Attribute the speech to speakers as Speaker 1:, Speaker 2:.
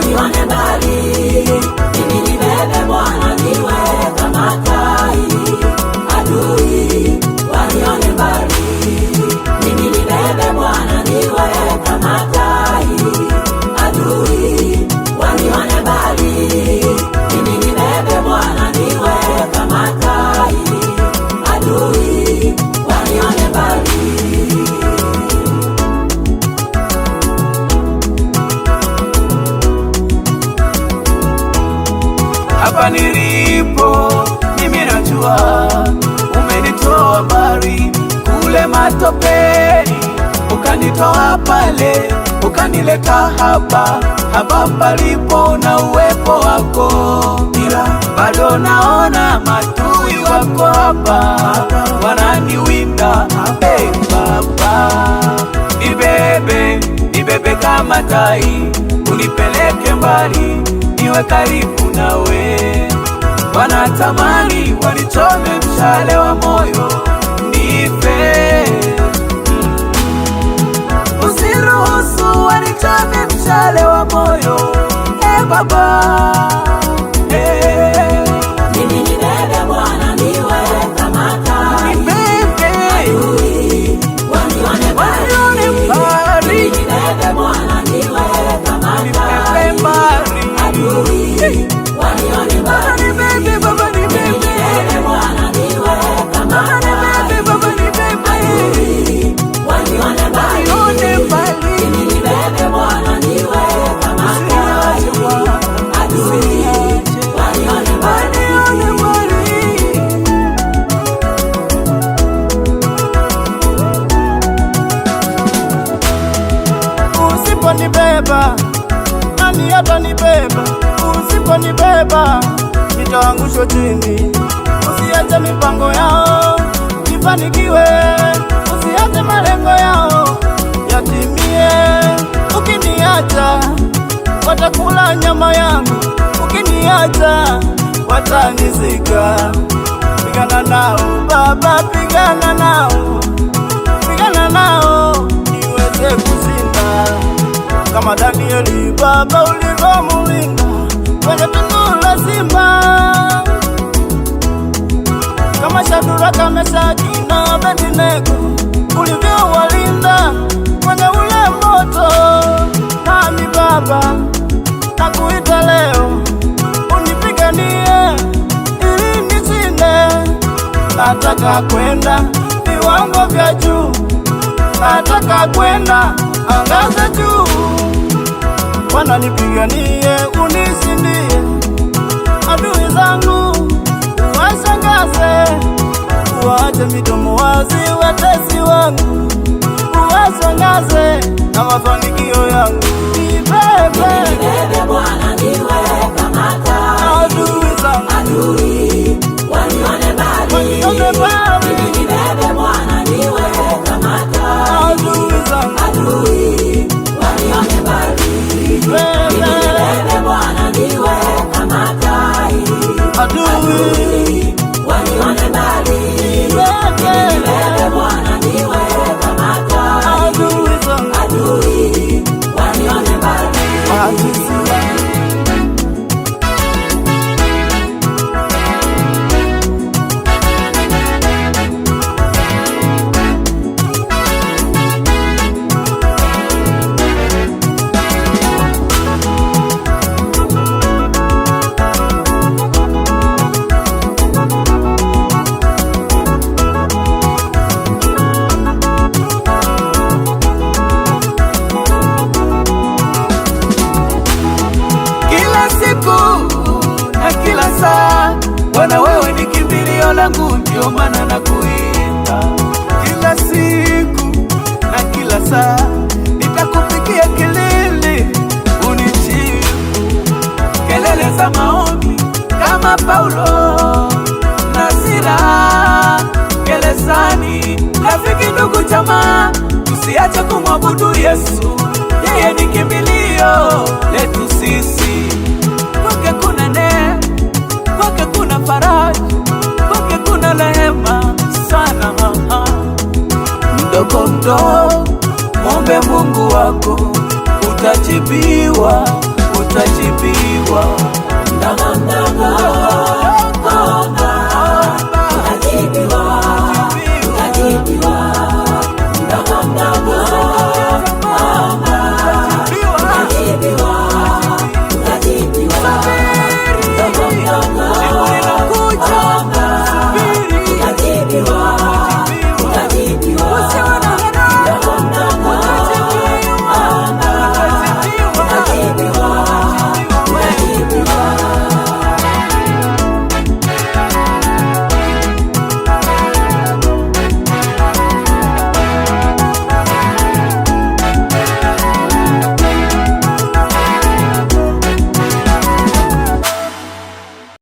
Speaker 1: wanione mbali. Mimi nibebe Bwana niwe kama tai, adui wanione mbali. Mimi nibebe Bwana niwe kama tai, adui wanione mbali. Mimi nibebe Bwana niwe kama tai, adui wanione mbali.
Speaker 2: Hapa nilipo mimi najua umenitoa mbali kule matopeni, ukanitoa pale ukanileta hapa palipo na uwepo wako, ila bado naona matui wako hapa wananiwinda. Hey Baba, nibebe kama tai, unipeleke mbali niwe karibu nawe. Wanatamani wanichome mshale wa moyo nife, usiruhusu wanichome mshale wa moyo. Baba,
Speaker 1: mimi nibebe Bwana niwe kama tai, adui wanione mbali. Mimi nibebe Bwana niwe kama tai, adui wanione mbali.
Speaker 2: Baba nibebe
Speaker 1: Bwana niwe kama tai, adui wanione mbali. Mimi nibebe Bwana niwe kama tai, adui wanione mbali.
Speaker 2: Usiponibeba nani atanibeba? Usiponibeba nitaangushwa chini. Usiache mipango yao nifanikiwe, usiache malengo yao yatimie. Ukiniacha watakula nyama yangu, ukiniacha watanizika. Pigana nao Baba, pigana nao niweze kuzinda kama Danieli Baba ulivyomulinda kwenye tundu la simba, kama Shadraka, Meshaki na Abednego ulivyowalinda kwenye ule moto. Nami Baba nakuita leo, unipiganie ili nishinde. Nataka kwenda viwango vya juu, nataka kwenda anga za juu. Bwana nipiganie, unishindie adui zangu, uwashangaze, uwache midomo wazi watesi wangu, uwashangaze na mafanikio yangu.
Speaker 1: Nibebe Bwana niwe kama tai,
Speaker 2: adui zangu,
Speaker 1: adui wanione mbali. Mimi nibebe Bwana niwe kama tai,
Speaker 2: adui zangu,
Speaker 1: adui wanione mbali. Mimi nibebe Bwana niwe kama tai, adui wanione mbali. Mimi nibebe Bwana niwe kama tai, adui wanione mbali.
Speaker 2: Bwana wewe ni kimbilio langu, ndio maana nakuimba kila siku na kila saa. Nitakupigia kelele unijibu, kelele za maombi kama Paulo na Sila gerezani. Rafiki, ndugu, jamaa, tusiache kumwabudu Yesu, yeye ni kimbilio letu sisi. Kwake kuna neema, kwake kuna faraja, kwake kuna rehema sana. Mdogo mdogo, muombe Mungu wako, utajibiwa, utajibiwa. kubwa.
Speaker 1: ndogo